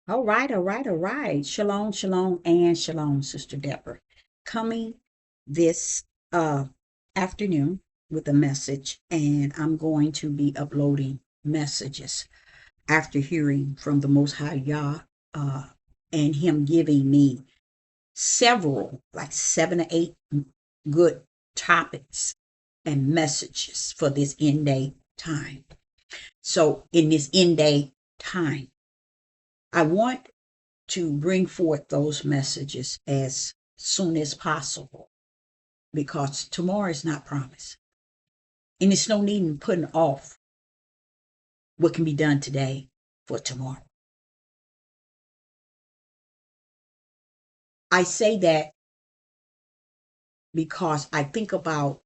All right, all right, all right. Shalom, shalom, and shalom, Sister Deborah. Coming this afternoon with a message, and I'm going to be uploading messages after hearing from the Most High Yah and Him giving me several, like 7 or 8 good topics and messages for this end day time. So, in this end day time, I want to bring forth those messages as soon as possible because tomorrow is not promised. And it's no need in putting off what can be done today for tomorrow. I say that because I think about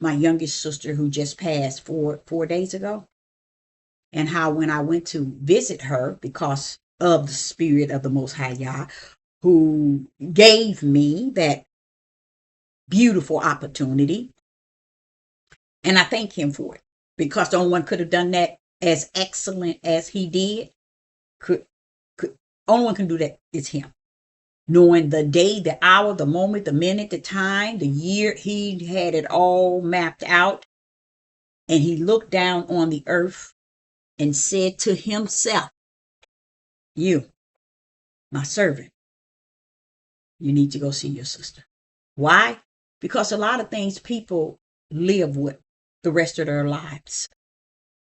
my youngest sister who just passed four days ago, and how when I went to visit her because of the spirit of the Most High Yah, who gave me that beautiful opportunity, and I thank him for it because no one could have done that as excellent as he did. Could only one can do that is him. Knowing the day, the hour, the moment, the minute, the time, the year, he had it all mapped out. And he looked down on the earth and said to himself, "You, my servant, you need to go see your sister." Why? Because a lot of things people live with the rest of their lives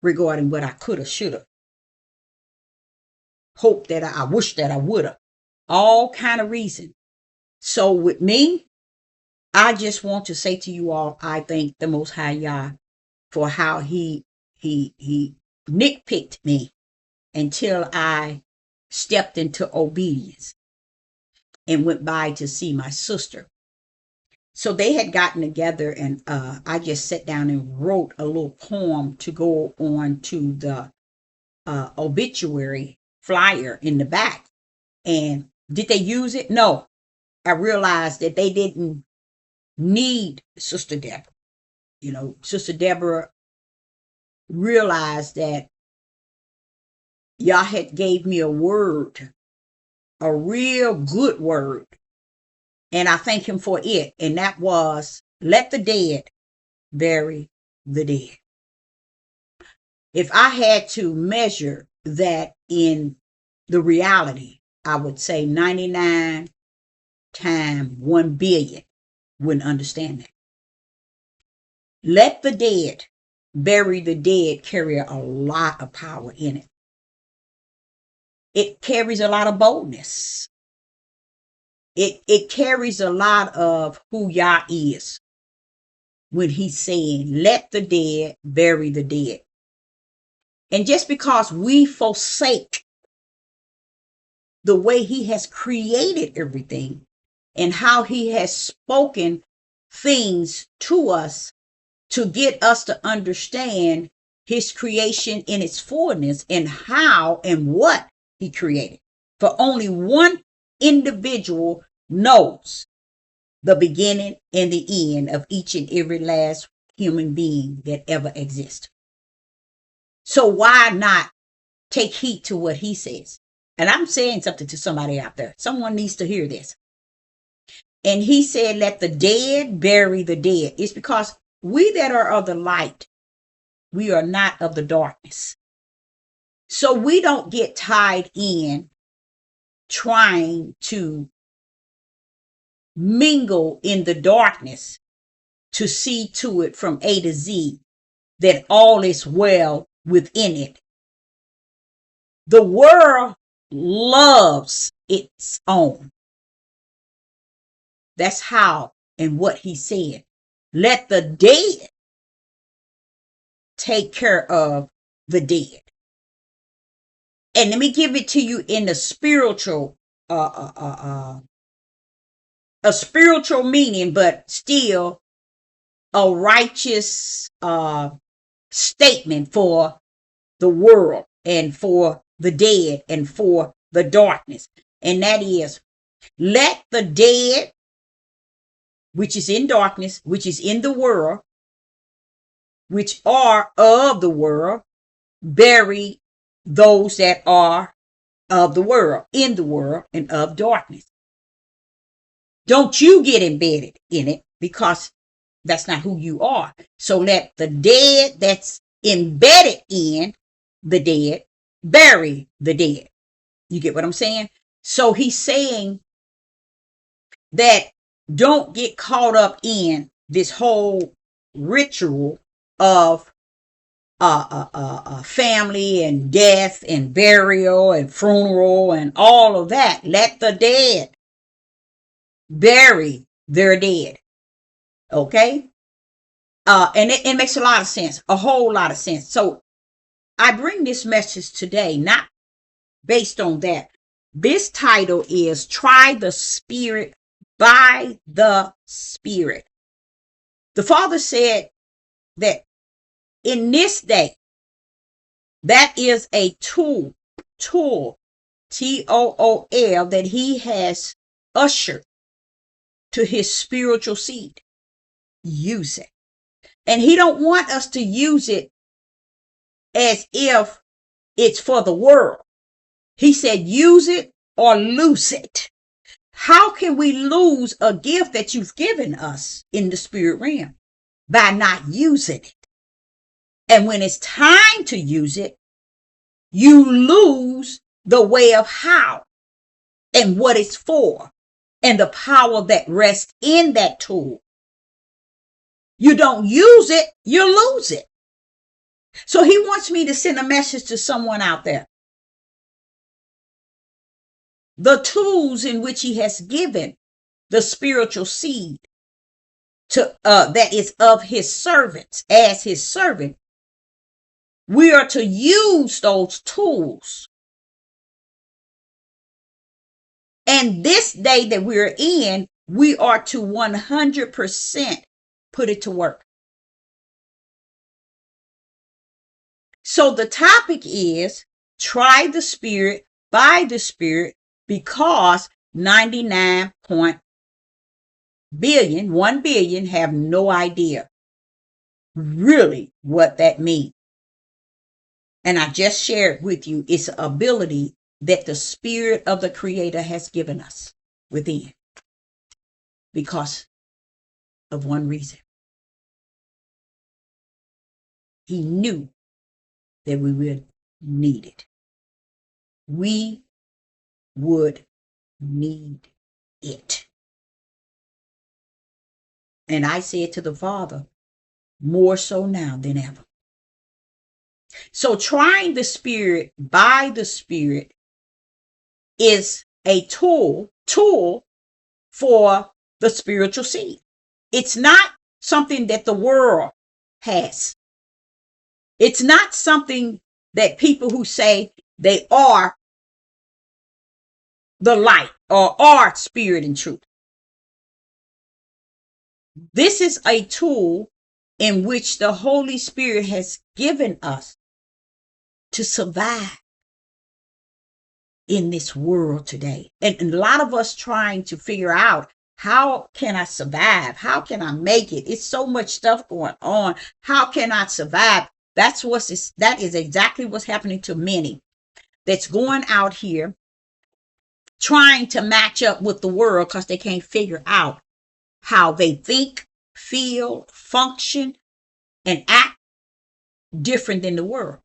regarding what I could have, should have, hope that I wish that I would have, all kind of reason. So with me, I just want to say to you all, I thank the Most High Yah for how he nitpicked me until I stepped into obedience and went by to see my sister. So they had gotten together, and I just sat down and wrote a little poem to go on to the obituary flyer in the back. And did they use it? No. I realized that they didn't need Sister Deborah. Sister Deborah realized that y'all had gave me a word, a real good word, and I thank him for it. And that was, let the dead bury the dead. If I had to measure that in the reality, I would say 99 times 1 billion wouldn't understand that. Let the dead bury the dead carry a lot of power in it. It carries a lot of boldness. It carries a lot of who Yah is when he's saying, let the dead bury the dead. And just because we forsake the way he has created everything and how he has spoken things to us to get us to understand his creation in its fullness and how and what he created. For only one individual knows the beginning and the end of each and every last human being that ever exists. So why not take heed to what he says? And I'm saying something to somebody out there. Someone needs to hear this. And he said, let the dead bury the dead. It's because we that are of the light, we are not of the darkness. So we don't get tied in trying to mingle in the darkness to see to it from A to Z that all is well within it. The world loves its own. That's how and what he said. Let the dead take care of the dead. And let me give it to you in the spiritual, a spiritual meaning, but still a righteous statement for the world and for the dead and for the darkness. And that is, let the dead, which is in darkness, which is in the world, which are of the world, bury those that are of the world, in the world, and of darkness. Don't you get embedded in it, because that's not who you are. So let the dead that's embedded in the dead bury the dead. You get what I'm saying? So he's saying that don't get caught up in this whole ritual of family and death and burial and funeral and all of that. Let the dead bury their dead. Okay? And it makes a lot of sense, a whole lot of sense. So I bring this message today, not based on that. This title is Try the Spirit by the Spirit. The Father said that in this day, that is a tool, Tool, that he has ushered to his spiritual seed. Use it. And he don't want us to use it as if it's for the world. He said, use it or lose it. How can we lose a gift that you've given us in the spirit realm? By not using it. And when it's time to use it, you lose the way of how and what it's for and the power that rests in that tool. You don't use it, you lose it. So he wants me to send a message to someone out there. The tools in which he has given the spiritual seed to that is of his servants, as his servant, we are to use those tools. And this day that we're in, we are to 100% put it to work. So the topic is try the Spirit by the Spirit, because 99 billion, 1 billion have no idea really what that means. And I just shared with you its ability that the Spirit of the Creator has given us within, because of one reason. He knew that we would need it. We would need it. And I said to the Father, more so now than ever. So trying the Spirit by the Spirit is a tool for the spiritual seed. It's not something that the world has. It's not something that people who say they are the light or are spirit and truth. This is a tool in which the Holy Spirit has given us to survive in this world today. And a lot of us trying to figure out, how can I survive? How can I make it? It's so much stuff going on. How can I survive? That is exactly what's happening to many that's going out here trying to match up with the world because they can't figure out how they think, feel, function, and act different than the world,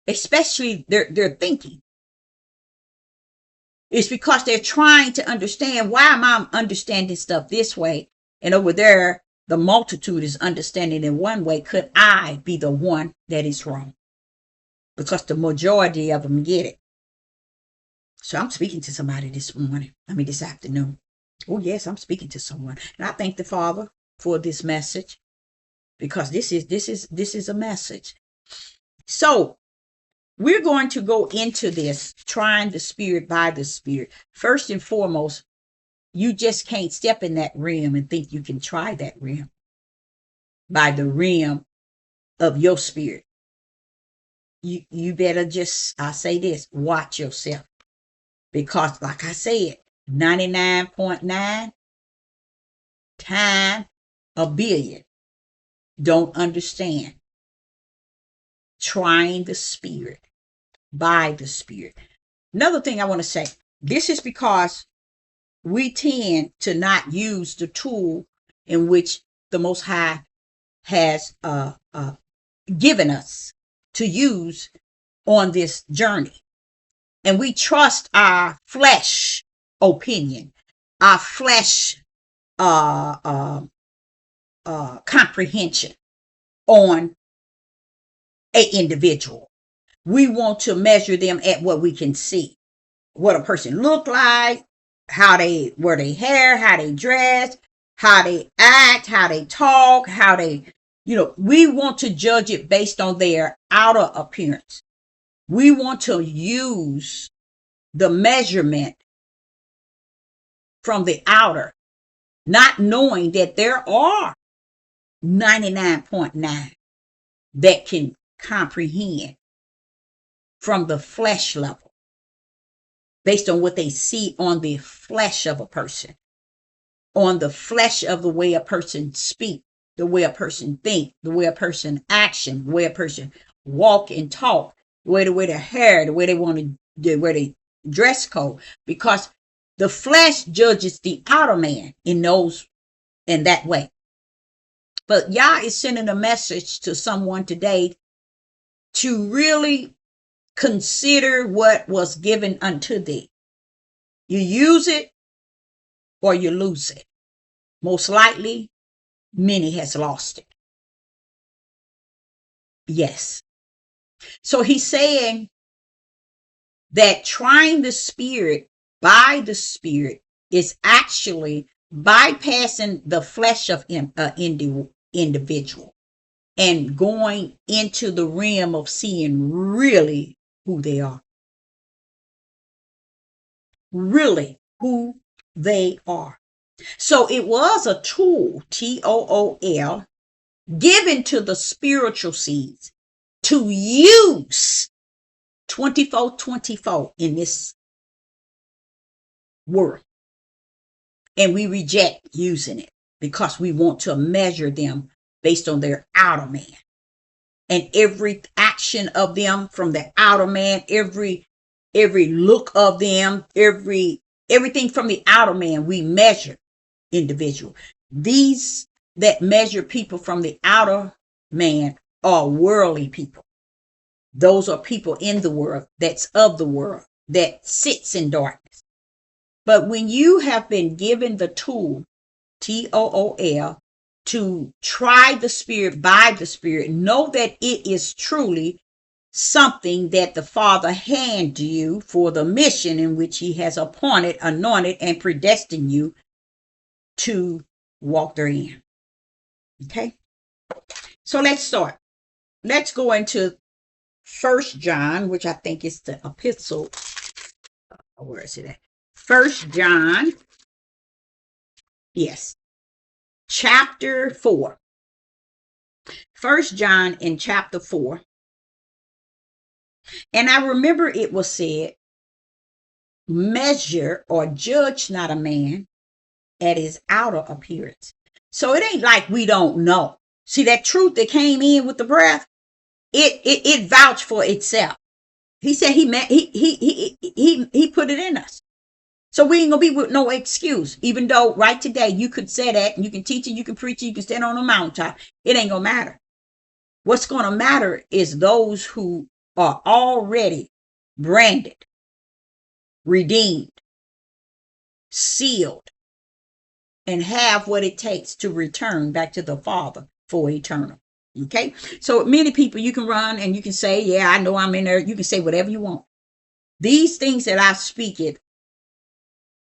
especially their thinking. It's because they're trying to understand, why am I understanding stuff this way? And over there, the multitude is understanding in one way. Could I be the one that is wrong? Because the majority of them get it. So I'm speaking to somebody this afternoon. Oh yes, I'm speaking to someone. And I thank the Father for this message, because this is a message. So we're going to go into this, trying the Spirit by the Spirit. First and foremost, you just can't step in that realm and think you can try that realm by the realm of your spirit. You better just, I'll say this, watch yourself. Because like I said, 99.9 times a billion don't understand trying the Spirit by the Spirit. Another thing I want to say, this is because we tend to not use the tool in which the Most High has given us to use on this journey. And we trust our flesh opinion, our flesh comprehension on an individual. We want to measure them at what we can see, what a person look like, how they wear their hair, how they dress, how they act, how they talk, how they, we want to judge it based on their outer appearance. We want to use the measurement from the outer, not knowing that there are 99.9 that can comprehend from the flesh level, based on what they see on the flesh of a person, on the flesh of the way a person speak, the way a person think, the way a person action, the way a person walk and talk, the way they wear their hair, the way they want to, the way they dress code, because the flesh judges the outer man in that way. But Yah is sending a message to someone today to really consider what was given unto thee. You use it or you lose it. Most likely, many has lost it. Yes. So he's saying that trying the spirit by the spirit is actually bypassing the flesh of individual and going into the realm of seeing really who they are. Really who they are. So it was a tool, TOOL, given to the spiritual seeds to use 24/24 in this world. And we reject using it because we want to measure them based on their outer man. And every action of them from the outer man, every look of them, everything from the outer man, we measure individual. These that measure people from the outer man are worldly people. Those are people in the world, that's of the world, that sits in darkness. But when you have been given the tool, TOOL, to try the spirit by the spirit, know that it is truly something that the Father handed you for the mission in which he has appointed, anointed, and predestined you to walk therein. Okay? So let's start. Let's go into 1 John, which I think is the epistle. Where is it at? 1 John. Yes. Chapter 4. 1 John in chapter 4. And I remember it was said, measure or judge not a man at his outer appearance. So it ain't like we don't know. See, that truth that came in with the breath, it vouched for itself. He said he put it in us. So we ain't gonna be with no excuse. Even though right today you could say that and you can teach it, you can preach it, you can stand on a mountaintop. It ain't gonna matter. What's gonna matter is those who are already branded, redeemed, sealed, and have what it takes to return back to the Father for eternal. Okay? So many people, you can run and you can say, yeah, I know I'm in there. You can say whatever you want. These things that I speak it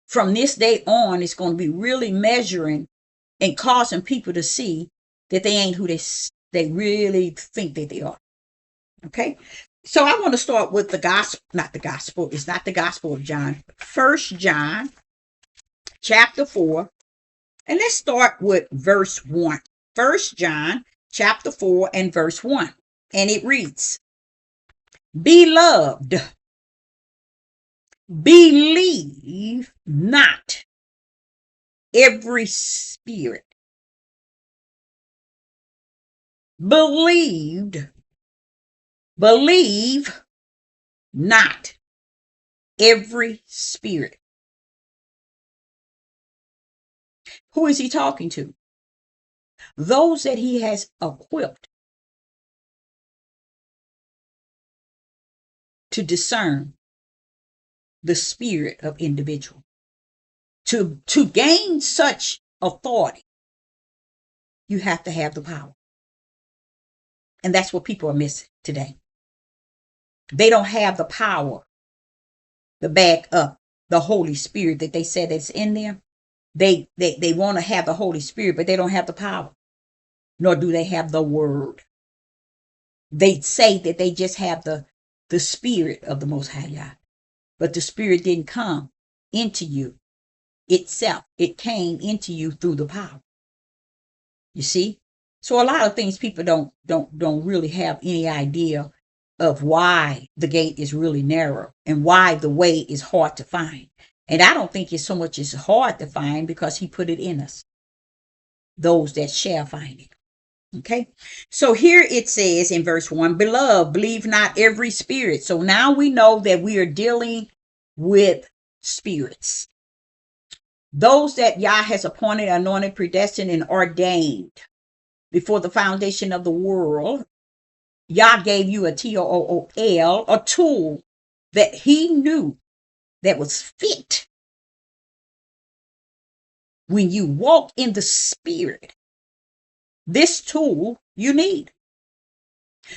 from this day on, it's going to be really measuring and causing people to see that they ain't who they really think that they are. Okay? So I want to start with the gospel, it's not the gospel of John. 1 John chapter 4. And let's start with verse 1. 1 John chapter 4 and verse 1. And it reads, Beloved, believe not every spirit. Believe not every spirit. Who is he talking to? Those that he has equipped to discern the spirit of individual. To gain such authority, you have to have the power. And that's what people are missing today. They don't have the power to back up the Holy Spirit that they said is in them. They want to have the Holy Spirit, but they don't have the power, nor do they have the word. They say that they just have the spirit of the Most High God, but the spirit didn't come into you itself. It came into you through the power. You see? So a lot of things people don't really have any idea of why the gate is really narrow and why the way is hard to find. And I don't think it's so much it's hard to find because he put it in us, those that shall find it. Okay. So here it says in verse 1, beloved, believe not every spirit. So now we know that we are dealing with spirits. Those that Yah has appointed, anointed, predestined, and ordained before the foundation of the world. Yah gave you a tool, a tool that he knew that was fit when you walk in the spirit. This tool you need.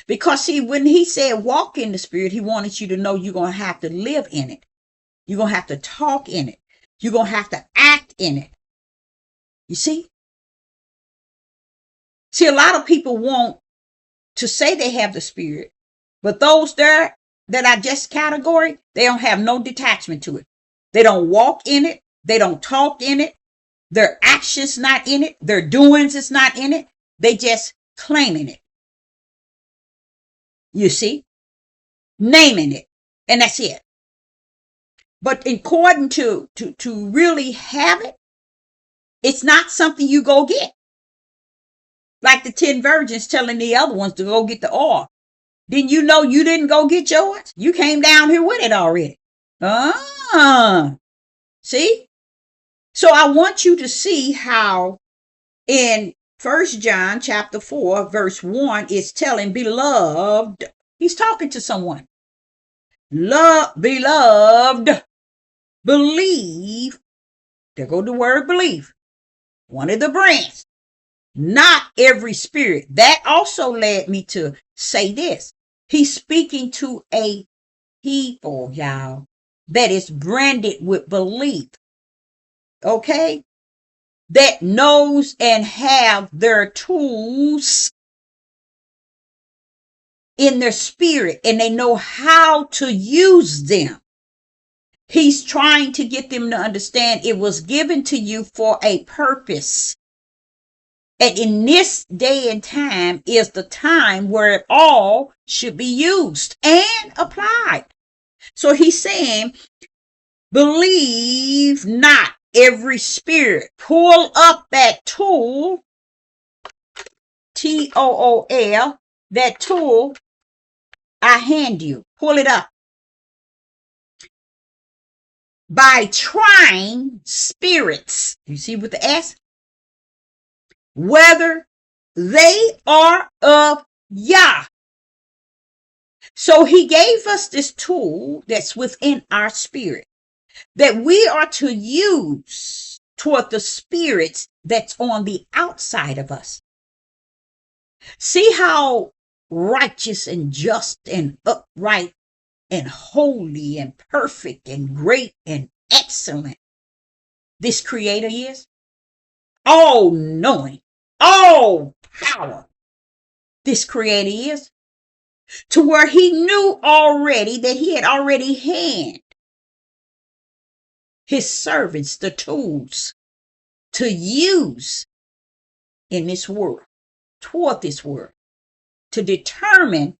Because see, when he said walk in the spirit, he wanted you to know you're going to have to live in it. You're going to have to talk in it. You're going to have to act in it. You see? See, a lot of people want to say they have the spirit, but those there that I just category, they don't have no detachment to it. They don't walk in it. They don't talk in it. Their actions not in it. Their doings is not in it. They just claiming it. You see? Naming it. And that's it. But according to really have it, it's not something you go get. Like the 10 virgins telling the other ones to go get the oil. Didn't you know you didn't go get yours? You came down here with it already. See? So I want you to see how in 1 John chapter 4, verse 1 is telling beloved. He's talking to someone. Beloved, believe. There go the word believe. One of the brands. Not every spirit. That also led me to say this. He's speaking to a people, y'all, that is branded with belief. Okay? That knows and have their tools in their spirit and they know how to use them. He's trying to get them to understand it was given to you for a purpose. And in this day and time is the time where it all should be used and applied. So he's saying, believe not every spirit. Pull up that tool, T-O-O-L, that tool I hand you. Pull it up. By trying spirits. You see with the S? Whether they are of Yah. So he gave us this tool that's within our spirit that we are to use toward the spirits that's on the outside of us. See how righteous and just and upright and holy and perfect and great and excellent this creator is? All knowing, all power this creator is, to where he knew already that he had already handed his servants the tools to use in this world, toward this world, to determine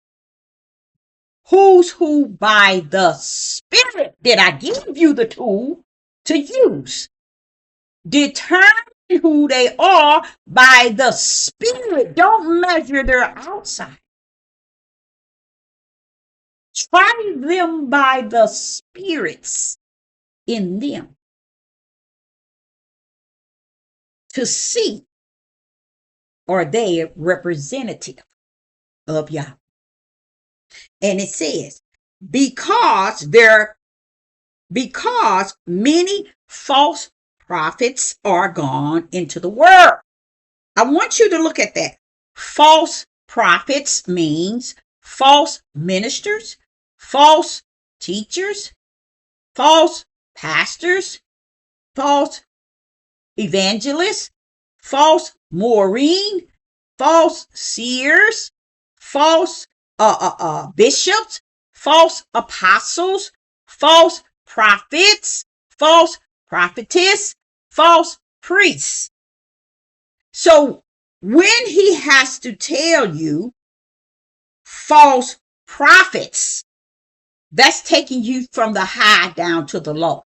who's who by the spirit that I give you the tool to use. Determine who they are by the spirit. Don't measure their outside. Try them by the spirits in them to see are they representative of Yah. And it says, because many false prophets are gone into the world. I want you to look at that. False prophets means false ministers, false teachers, false pastors, false evangelists, false Maureen, false seers, false bishops, false apostles, false prophets, false prophetess, false priests. So when he has to tell you false prophets, that's taking you from the high down to the low.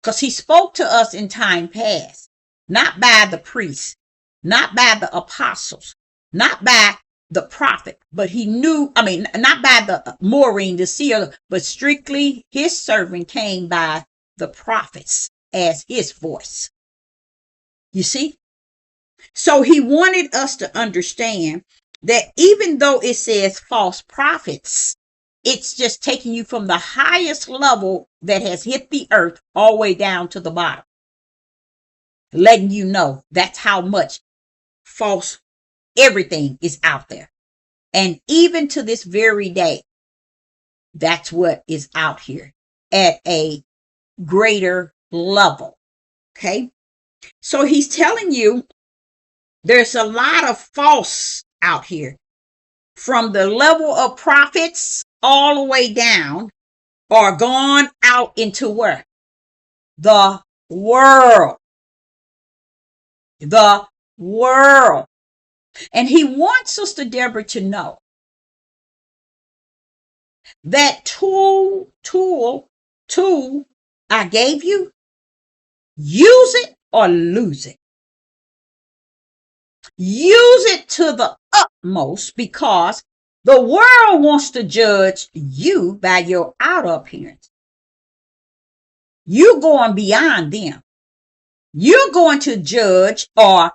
Because he spoke to us in time past, not by the priests, not by the apostles, not by the prophet, but not by the Maureen, the seer, but strictly his servant came by the prophets as his voice. You see? So he wanted us to understand that even though it says false prophets, it's just taking you from the highest level that has hit the earth all the way down to the bottom. Letting you know that's how much false everything is out there. And even to this very day, that's what is out here at a greater level. Okay? So he's telling you there's a lot of false out here. From the level of prophets all the way down are gone out into where? The world. The world. And he wants Sister Deborah to know that tool I gave you, use it or lose it. Use it to the utmost, because the world wants to judge you by your outer appearance. You're going beyond them. You're going to judge or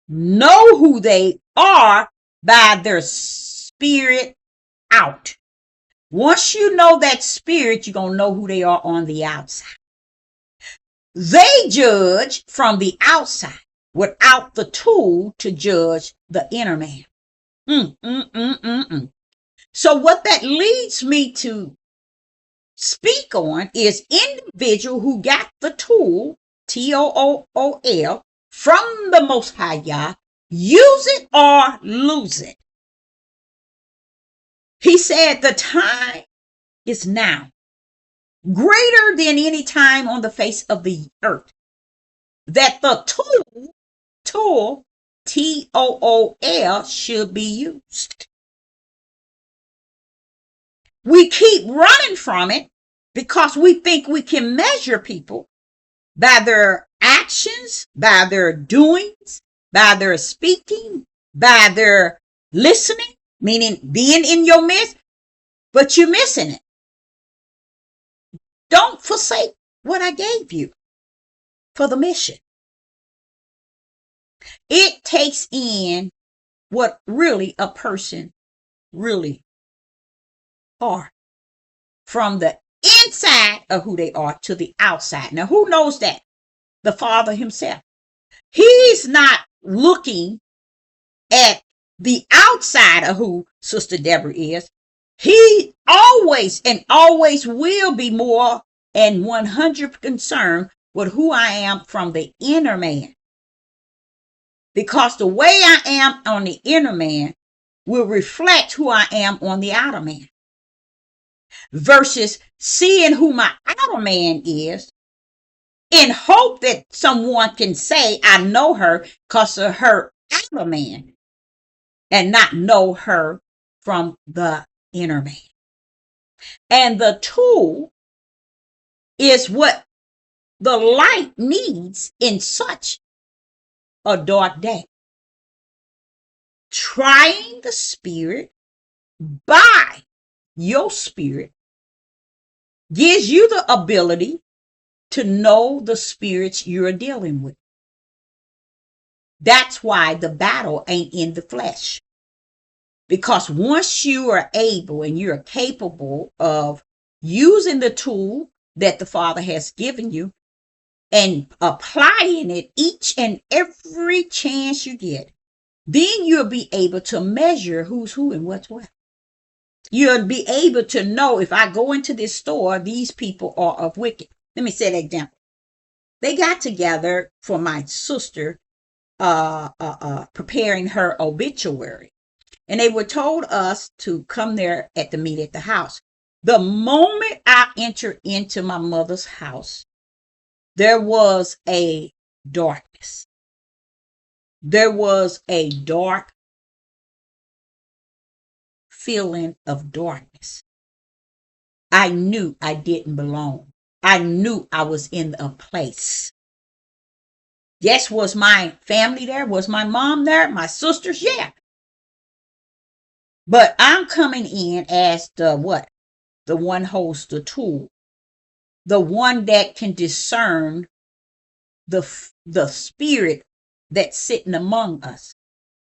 know who they are by their spirit out. Once you know that spirit, you're going to know who they are on the outside. They judge from the outside without the tool to judge the inner man. So what that leads me to speak on is individual who got the tool, TOOL, from the Most High Yah, use it or lose it. He said the time is now, greater than any time on the face of the earth, that the tool, TOOL, should be used. We keep running from it because we think we can measure people by their actions, by their doings, by their speaking, by their listening, meaning being in your midst, but you're missing it. Don't forsake what I gave you for the mission. It takes in what really a person really are, from the inside of who they are to the outside. Now, who knows that? The Father himself. He's not looking at the outside of who Sister Deborah is. He always will be more and 100% concerned with who I am from the inner man. Because the way I am on the inner man will reflect who I am on the outer man. Versus seeing who my outer man is in hope that someone can say, I know her because of her outer man, and not know her from the inner man. And the tool is what the light needs in such a dark day. Trying the spirit by your spirit gives you the ability to know the spirits you're dealing with. That's why the battle ain't in the flesh. Because once you are able and you're capable of using the tool that the Father has given you and applying it each and every chance you get, then you'll be able to measure who's who and what's what. You'll be able to know, if I go into this store, these people are of wicked. Let me say an example. They got together for my sister preparing her obituary. And they were told us to come there at the meet at the house. The moment I entered into my mother's house, there was a darkness. There was a dark feeling of darkness. I knew I didn't belong. I knew I was in a place. Yes, was my family there? Was my mom there? My sisters? Yeah. But I'm coming in as the what? The one holds the tool. The one that can discern the spirit that's sitting among us.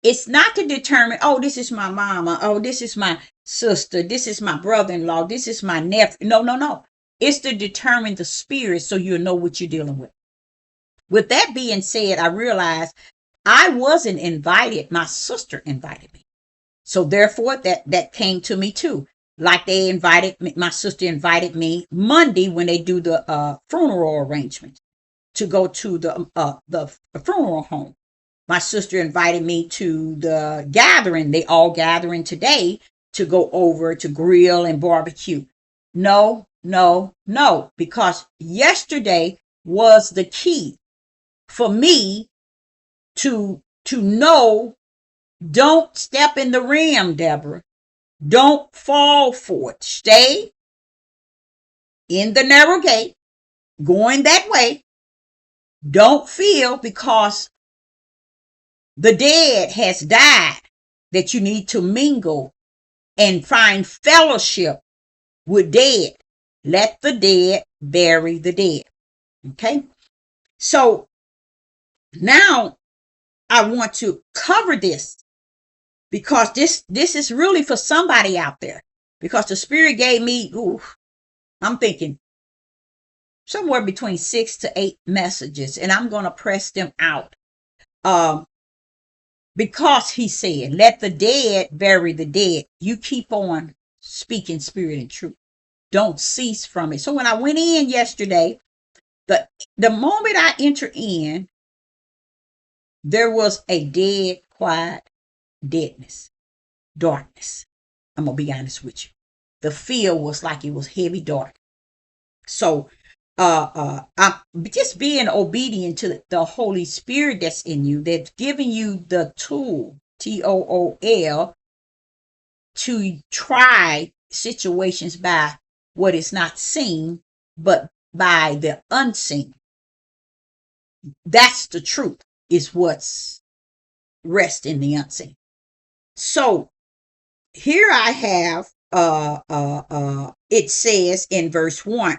It's not to determine, oh, this is my mama. Oh, this is my sister. This is my brother-in-law. This is my nephew. No. It's to determine the spirit so you'll know what you're dealing with. With that being said, I realized I wasn't invited. My sister invited me. So therefore, that came to me too. Like they invited me, my sister invited me Monday when they do the funeral arrangements to go to the funeral home. My sister invited me to the gathering. They all gathering today to go over to grill and barbecue. No, because yesterday was the key for me to know. Don't step in the rim, Deborah. Don't fall for it. Stay in the narrow gate, going that way. Don't feel because the dead has died that you need to mingle and find fellowship with dead. Let the dead bury the dead. Okay? So now I want to cover this because this is really for somebody out there, because the Spirit gave me, I'm thinking somewhere between 6 to 8 messages, and I'm going to press them out. Because he said, let the dead bury the dead. You keep on speaking spirit and truth. Don't cease from it. So when I went in yesterday, the moment I entered in, there was a dead, quiet deadness, darkness. I'm going to be honest with you. The field was like it was heavy dark. So I'm just being obedient to the Holy Spirit that's in you, that's giving you the tool, TOOL, to try situations by what is not seen, but by the unseen. That's the truth, is what's rest in the unseen. So here I have it says in verse 1,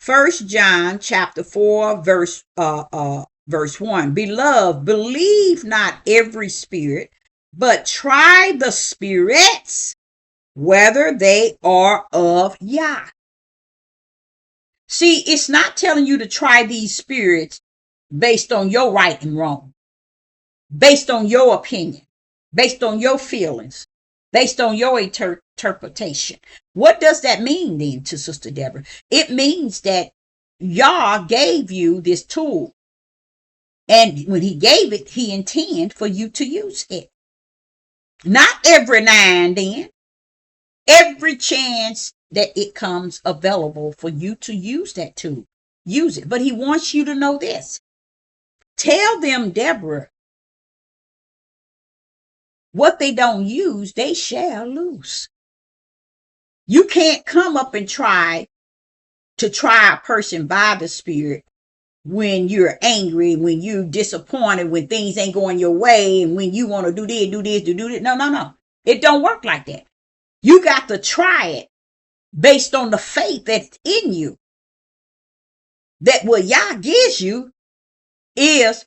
1 John chapter 4 verse 1, beloved, believe not every spirit, but try the spirits whether they are of Yah. See, it's not telling you to try these spirits based on your right and wrong, based on your opinion, based on your feelings, based on your interpretation. What does that mean then to Sister Deborah? It means that Yah gave you this tool. And when he gave it, he intended for you to use it. Not every now and then. Every chance that it comes available for you to use that tool. Use it. But he wants you to know this. Tell them, Deborah, what they don't use, they shall lose. You can't come up and try a person by the Spirit when you're angry, when you're disappointed, when things ain't going your way, and when you want to do this, do this, do this. No, no, no. It don't work like that. You got to try it based on the faith that's in you. That what Yah gives you is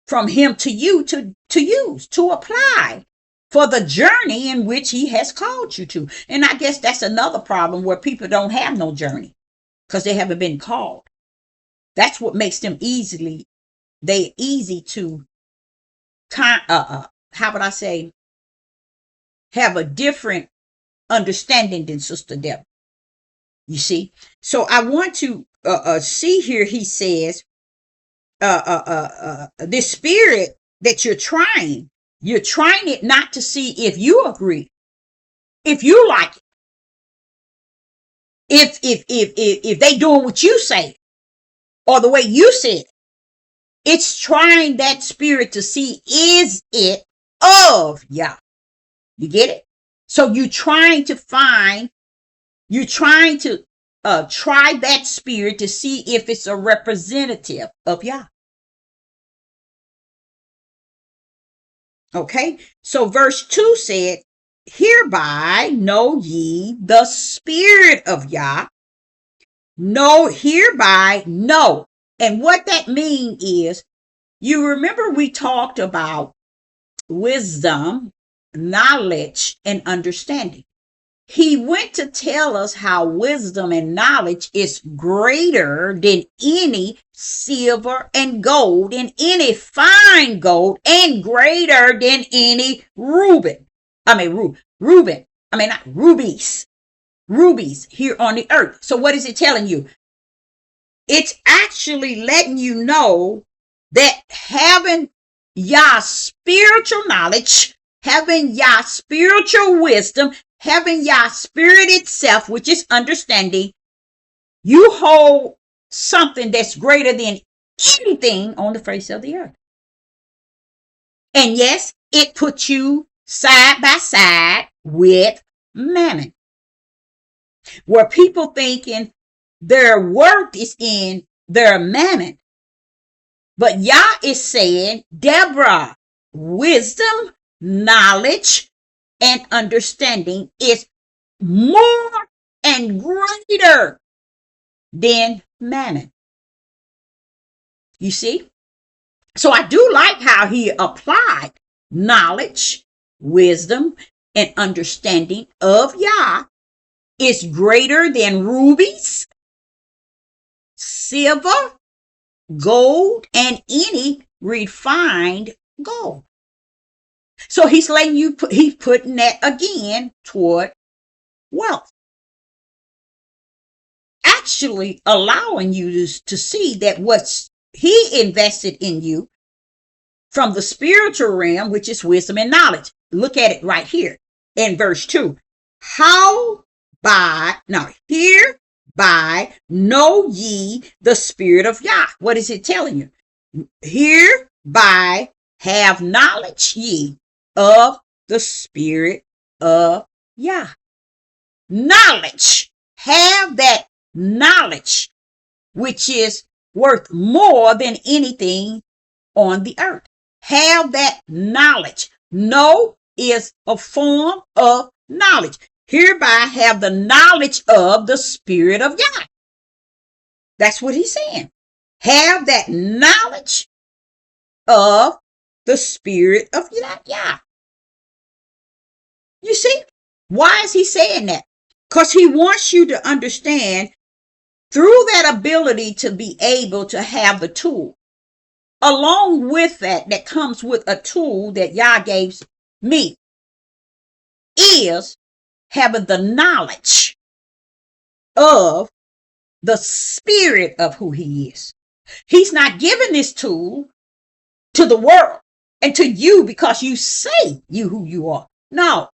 from him to you to use, to apply for the journey in which he has called you to. And I guess that's another problem where people don't have no journey because they haven't been called. That's what makes them easy to how would I say, have a different understanding than Sister Deborah. You see? So I want to see here, he says, this spirit that you're trying it not to see if you agree, if you like it, if they doing what you say or the way you said. It's trying that spirit to see, is it of Yah? You get it? So you're trying to try that spirit to see if it's a representative of Yah. Okay, so verse 2 said, hereby know ye the spirit of Yah. Hereby know. And what that means is, you remember we talked about wisdom, knowledge, and understanding. He went to tell us how wisdom and knowledge is greater than any silver and gold, and any fine gold, and greater than any rubies here on the earth. So what is it telling you? It's actually letting you know that having Yah's spiritual knowledge, having Yah's spiritual wisdom, having Yah's spirit itself, which is understanding, you hold something that's greater than anything on the face of the earth. And yes, it puts you side by side with mammon, where people thinking their worth is in their mammon. But Yah is saying, Deborah, wisdom, knowledge, and understanding is more and greater than mammon. You see? So I do like how he applied knowledge, wisdom, and understanding of Yah is greater than rubies, silver, gold, and any refined gold. So he's letting you he's putting that again toward wealth. Actually allowing you to see that what he invested in you from the spiritual realm, which is wisdom and knowledge. Look at it right here in verse 2. Hereby know ye the spirit of Yah. What is it telling you? Hereby have knowledge ye of the spirit of Yah. Knowledge. Have that knowledge, which is worth more than anything on the earth. Have that knowledge. Know is a form of knowledge. Hereby have the knowledge of the spirit of Yah. That's what he's saying. Have that knowledge of the spirit of Yah. You see? Why is he saying that? Because he wants you to understand through that ability to be able to have the tool. Along with that comes with a tool that Yah gave me, is having the knowledge of the spirit of who he is. He's not giving this tool to the world and to you because you say you who you are. No,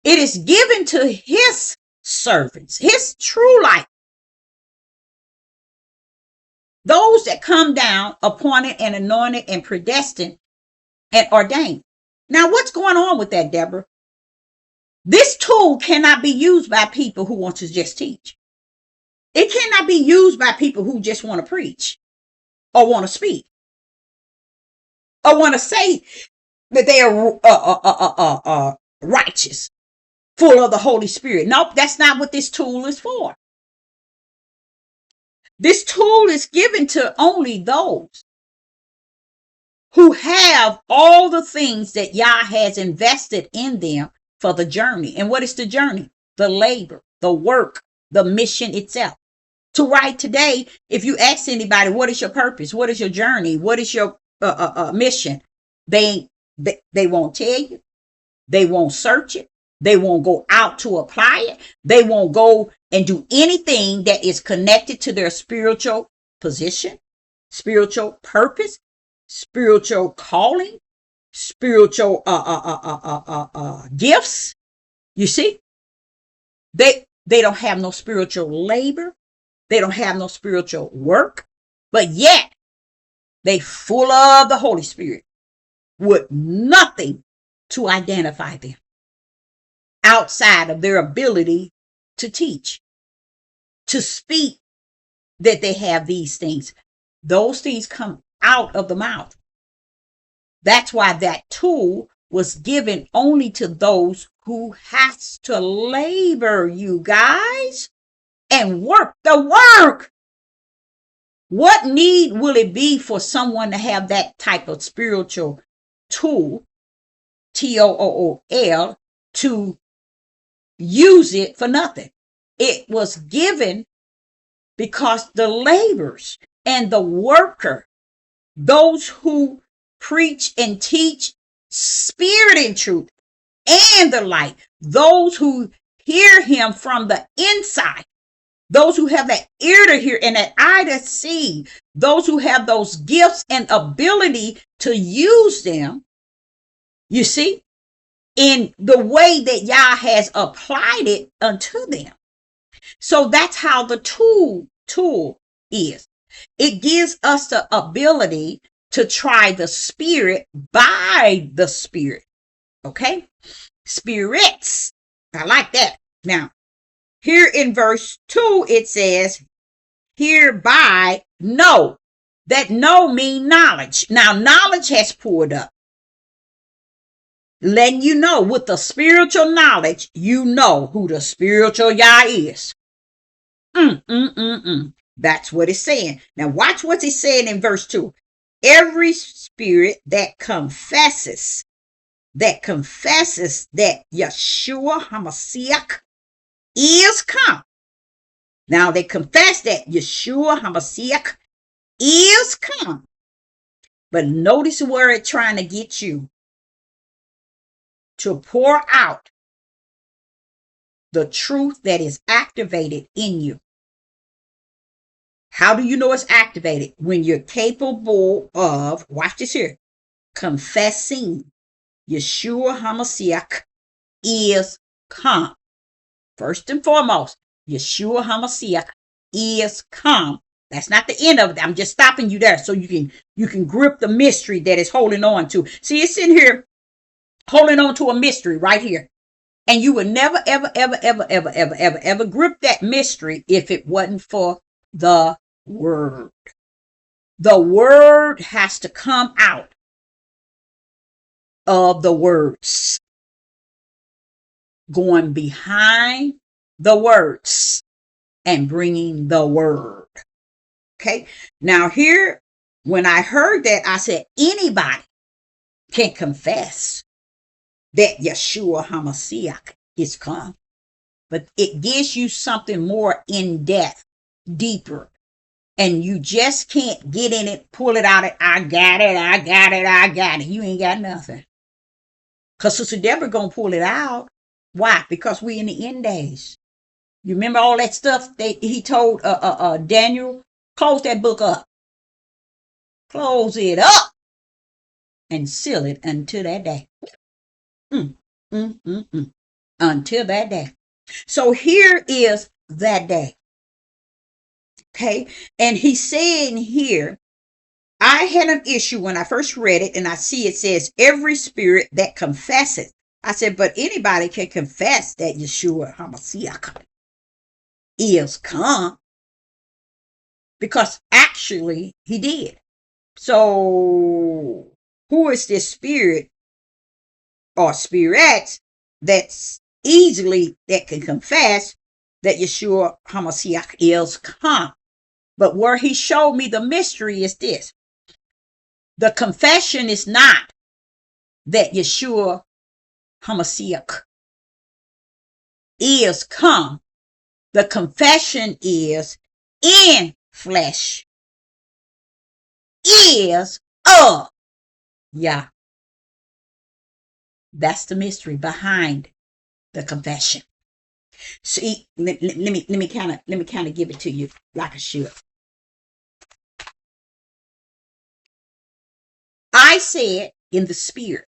it is given to his servants, his true light. Those that come down, appointed and anointed and predestined and ordained. Now, what's going on with that, Deborah? This tool cannot be used by people who want to just teach. It cannot be used by people who just want to preach. or want to speak or want to say that they are righteous, full of the Holy Spirit. Nope, that's not what this tool is for. This tool is given to only those who have all the things that Yah has invested in them for the journey. And what is the journey? The labor, the work, the mission itself. To right today, if you ask anybody, what is your purpose? What is your journey? What is your mission? They won't tell you. They won't search it. They won't go out to apply it. They won't go and do anything that is connected to their spiritual position, spiritual purpose, spiritual calling, spiritual gifts. You see, they don't have no spiritual labor. They don't have no spiritual work, but yet they full of the Holy Spirit with nothing to identify them outside of their ability to teach, to speak that they have these things. Those things come out of the mouth. That's why that tool was given only to those who has to labor, you guys, and work the work. What need will it be for someone to have that type of spiritual tool, TOOL, to use it for nothing? It was given because the laborers and the worker, those who preach and teach spirit and truth and the light, those who hear him from the inside, those who have that ear to hear and that eye to see, those who have those gifts and ability to use them, you see, in the way that Yah has applied it unto them. So that's how the tool is. It gives us the ability to try the spirit by the spirit. Okay? Spirits. I like that. Now, here in verse 2, it says, hereby know. That know mean knowledge. Now, knowledge has poured up. Letting you know with the spiritual knowledge, you know who the spiritual Yah is. That's what it's saying. Now, watch what it's saying in verse 2. Every spirit that confesses that Yeshua HaMashiach is come. Now they confess that Yeshua HaMashiach is come. But notice where it's trying to get you to pour out the truth that is activated in you. How do you know it's activated? When you're capable of, watch this here, confessing Yeshua HaMashiach is come. First and foremost, Yeshua HaMashiach is come. That's not the end of it. I'm just stopping you there so you can grip the mystery that it's holding on to. See, it's in here holding on to a mystery right here. And you would never, ever grip that mystery if it wasn't for the word. The word has to come out of the words. Going behind the words and bringing the word. Okay. Now here, when I heard that, I said, anybody can confess that Yeshua HaMashiach is come. But it gives you something more in depth, deeper. And you just can't get in it, pull it out. I got it. You ain't got nothing. Because Sister Deborah going to pull it out. Why? Because we in the end days. You remember all that stuff that he told Daniel? Close that book up. Close it up. And seal it until that day. Until that day. So here is that day. Okay. And he's saying here, I had an issue when I first read it and I see it says every spirit that confesses. I said, but anybody can confess that Yeshua HaMashiach is come. Because actually he did. So who is this spirit or spirits that can confess that Yeshua HaMashiach is come? But where he showed me the mystery is this. The confession is not that Yeshua HaMashiach is come. The confession is in flesh is of Yah. That's the mystery behind the confession. See, let me kind of give it to you like I should. I said in the spirit.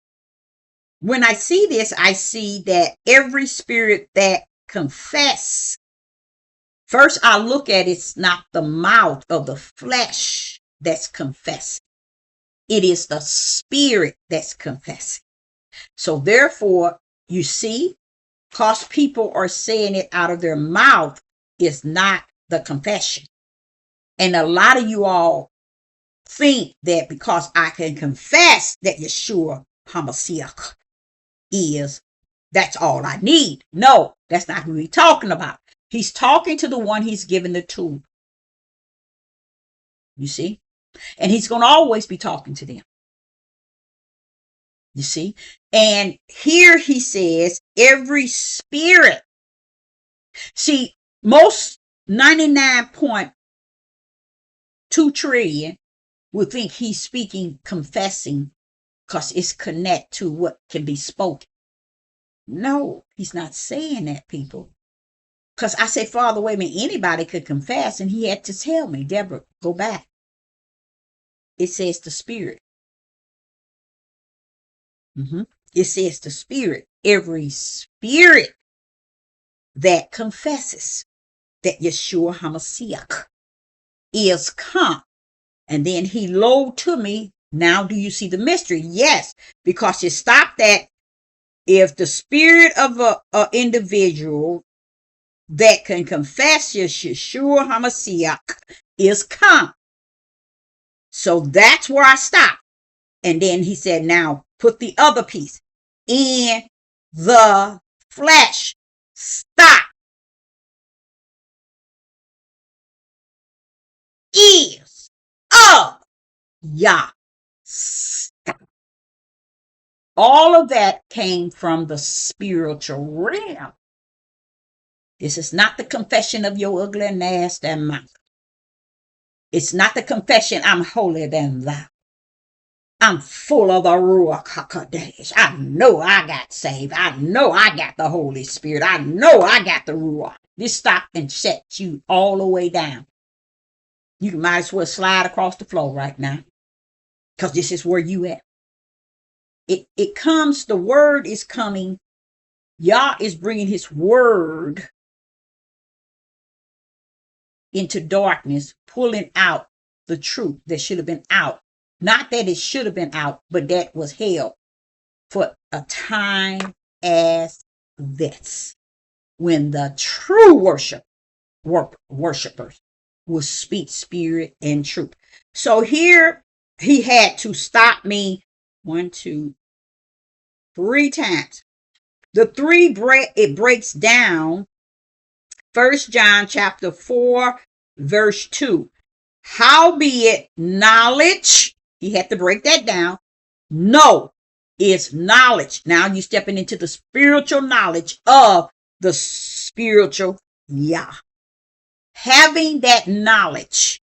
When I see this, I see that every spirit that confess, first I look at it's not the mouth of the flesh that's confessing. It is the spirit that's confessing. So therefore, you see, because people are saying it out of their mouth is not the confession. And a lot of you all think that because I can confess that Yeshua HaMashiach is, that's all I need. No, that's not who he's talking about. He's talking to the one he's given the tool. You see? And he's going to always be talking to them. You see? And here he says, every spirit. See, most 99.2 trillion would think he's speaking, confessing, because it's connect to what can be spoken. No, he's not saying that, people. Because I say, Father, wait a minute, anybody could confess, and he had to tell me, Deborah, go back. It says the spirit. It says the spirit. Every spirit that confesses that Yeshua HaMashiach is come. And then he loaned to me. Now do you see the mystery? Yes, because it stopped at if the spirit of an individual that can confess Yeshua HaMashiach is come. So that's where I stopped. And then he said, now put the other piece in the flesh. Stop. Is of Yah. Stop. All of that came from the spiritual realm. This is not the confession of your ugly and nasty mouth. It's not the confession, I'm holier than thou. I'm full of the Ruach HaKodesh. I know I got saved. I know I got the Holy Spirit. I know I got the Ruach. This stopped and set you all the way down. You might as well slide across the floor right now, because this is where you at. It comes, the word is coming. Yah is bringing his word into darkness, pulling out the truth that should have been out. Not that it should have been out, but that was held for a time as this, when the true worshipers will speak spirit and truth. So here he had to stop me 1, 2, 3 times. The 3 it breaks down. 1 John chapter 4, verse 2. Howbeit knowledge, he had to break that down. No, is knowledge. Now you're stepping into the spiritual knowledge of the spiritual Yah. Having that knowledge,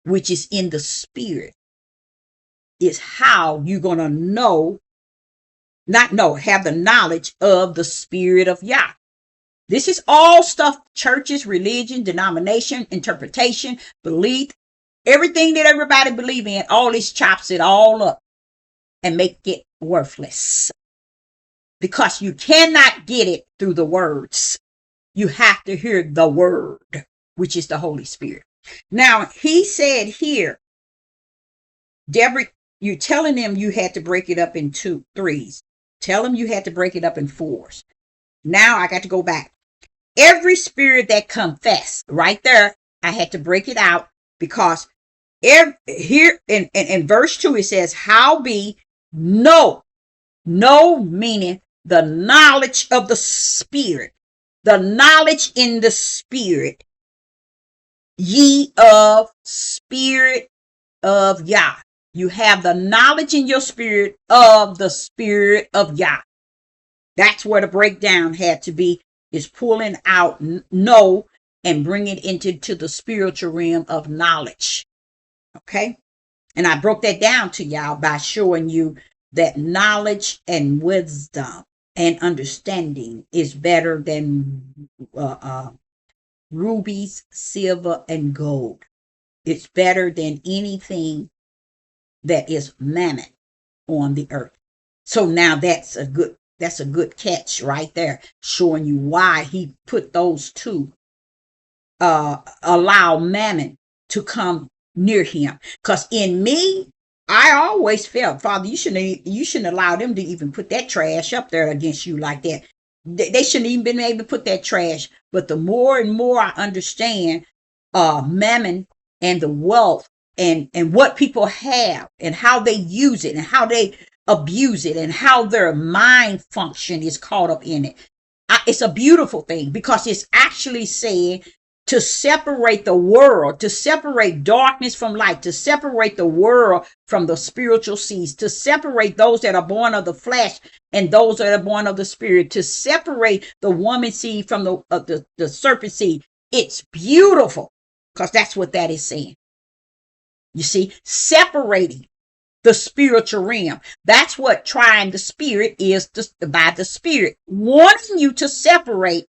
which is in the spirit, is how you're going to have the knowledge of the spirit of Yah. This is all stuff, churches, religion, denomination, interpretation, belief, everything that everybody believe in, all this chops it all up and make it worthless. Because you cannot get it through the words. You have to hear the word, which is the Holy Spirit. Now, he said here, Deborah, you're telling them you had to break it up in 2, 3s. Tell them you had to break it up in 4s. Now I got to go back. Every spirit that confess, right there, I had to break it out because Here in verse 2, it says, how be know. Know meaning the knowledge of the Spirit. The knowledge in the Spirit. Ye of Spirit of Yah. You have the knowledge in your spirit of the Spirit of Yah. That's where the breakdown had to be, is pulling out know and bringing it into the spiritual realm of knowledge. Okay? And I broke that down to y'all by showing you that knowledge and wisdom and understanding is better than rubies, silver, and gold. It's better than anything that is mammon on the earth. So now that's a good catch right there, showing you why he put those two, allow mammon to come near him. Because in me, I always felt, Father, you shouldn't allow them to even put that trash up there against you like that. They shouldn't even been able to put that trash. But the more and more I understand mammon and the wealth and what people have and how they use it and how they abuse it and how their mind function is caught up in it. It's a beautiful thing, because it's actually saying to separate the world, to separate darkness from light, to separate the world from the spiritual seeds, to separate those that are born of the flesh and those that are born of the spirit, to separate the woman seed from the serpent seed. It's beautiful, because that's what that is saying. You see, separating the spiritual realm. That's what trying the spirit is, by the spirit, wanting you to separate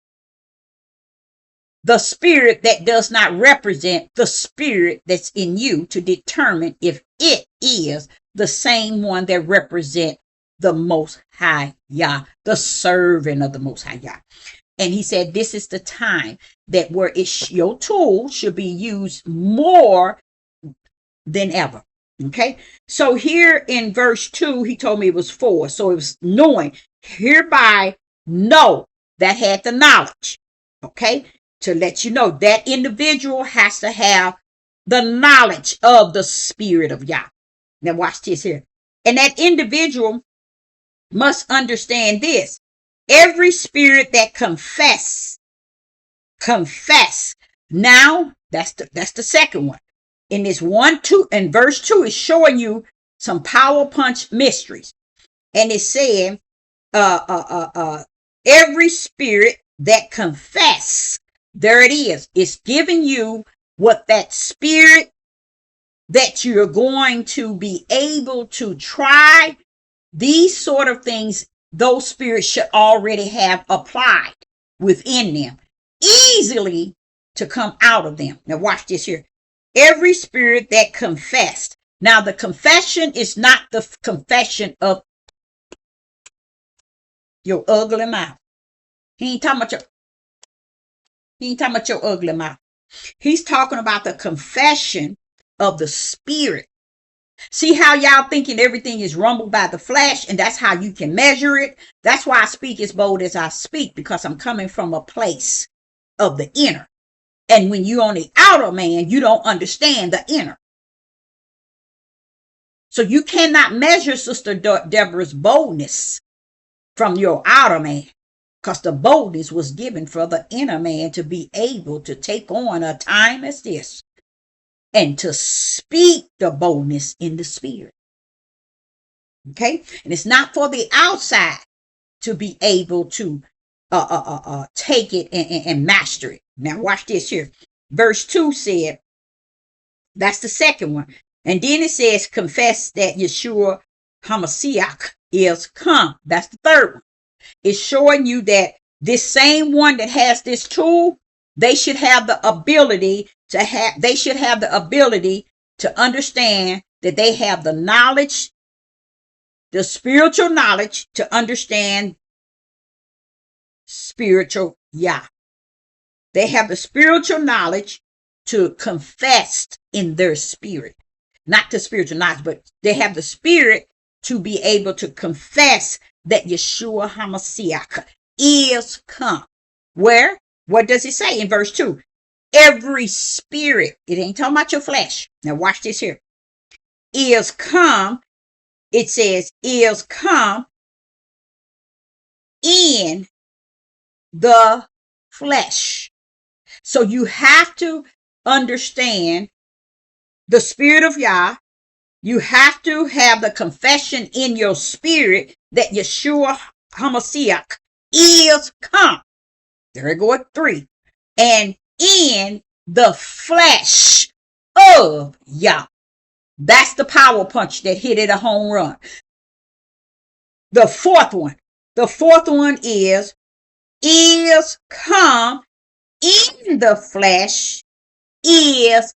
the spirit that does not represent the spirit that's in you, to determine if it is the same one that represents the Most High Yah, the servant of the Most High Yah. And he said, this is the time that where your tool should be used more than ever. Okay. So here in verse 2, he told me it was 4. So it was knowing, hereby know, that had the knowledge. Okay. To let you know that individual has to have the knowledge of the Spirit of Yah. Now watch this here. And that individual must understand this. Every spirit that confess. Now that's the second one. In this 1-2 and verse 2 is showing you some power punch mysteries. And it's saying every spirit that confess. There it is. It's giving you what that spirit that you're going to be able to try. These sort of things, those spirits should already have applied within them, easily to come out of them. Now watch this here. Every spirit that confessed. Now the confession is not the confession of your ugly mouth. He ain't talking about your ugly mouth. He's talking about the confession of the spirit. See how y'all thinking everything is rumbled by the flesh, and that's how you can measure it. That's why I speak as bold as I speak, because I'm coming from a place of the inner. And when you're on the outer man, you don't understand the inner. So you cannot measure Sister Deborah's boldness from your outer man, because the boldness was given for the inner man to be able to take on a time as this and to speak the boldness in the spirit. Okay? And it's not for the outside to be able to take it and master it. Now watch this here. Verse 2 said, that's the second one. And then it says, confess that Yeshua HaMashiach is come. That's the third one. It's showing you that this same one that has this tool, they should have the ability to understand that they have the knowledge, the spiritual knowledge to understand spiritual Yah. They have the spiritual knowledge to confess in their spirit. Not the spiritual knowledge, but they have the spirit to be able to confess that Yeshua HaMashiach is come. Where? What does it say in verse 2? every spirit, it ain't talking about your flesh. Now watch this here. Is come, it says, is come in the flesh. So you have to understand the spirit of Yah. You have to have the confession in your spirit that Yeshua HaMashiach is come. There we go at 3. And in the flesh of Yah. That's the power punch that hit it a home run. The fourth one is come in the flesh is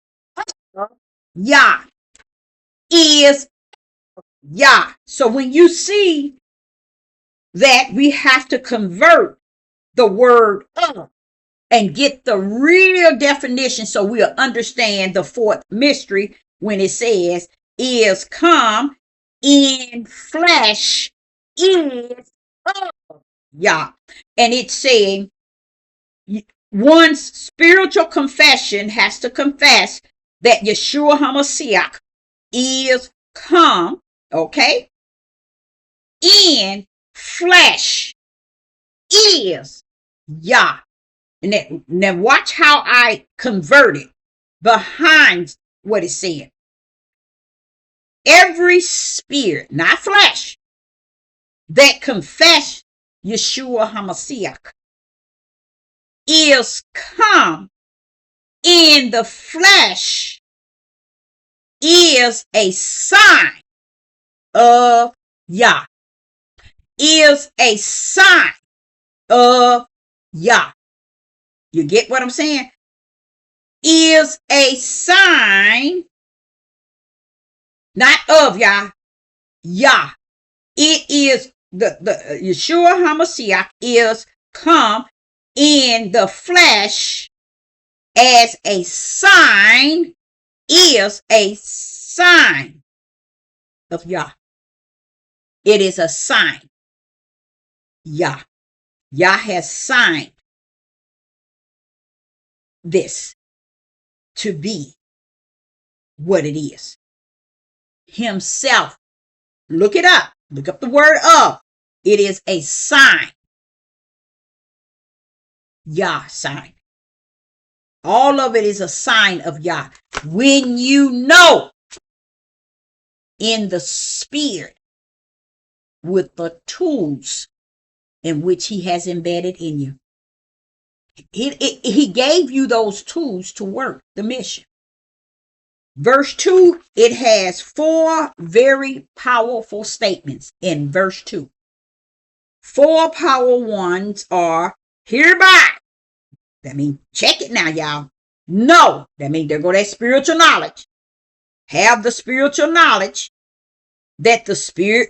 Yah. Is Yah. So when you see that, we have to convert the word of and get the real definition so we'll understand the fourth mystery when it says is come in flesh is of Yah. And it's saying one's spiritual confession has to confess that Yeshua HaMashiach is come, okay, in flesh is Yah. And now watch how I convert it behind what it's saying. Every spirit, not flesh, that confess Yeshua HaMashiach is come in the flesh is a sign of Yah. Is a sign of Yah. You get what I'm saying? Is a sign, not of Yah, Yah. It is the Yeshua HaMashiach is come in the flesh as a sign, is a sign of Yah. It is a sign. Yah. Yah has signed this to be what it is. Himself. Look it up. Look up the word of. It is a sign. Yah sign. All of it is a sign of Yah. When you know in the spirit with the tools in which he has embedded in you. He gave you those tools to work the mission. Verse 2, it has 4 very powerful statements in verse 2. 4 power ones are hereby. That means check it now, y'all. No, that means there go that spiritual knowledge. Have the spiritual knowledge that the spirit,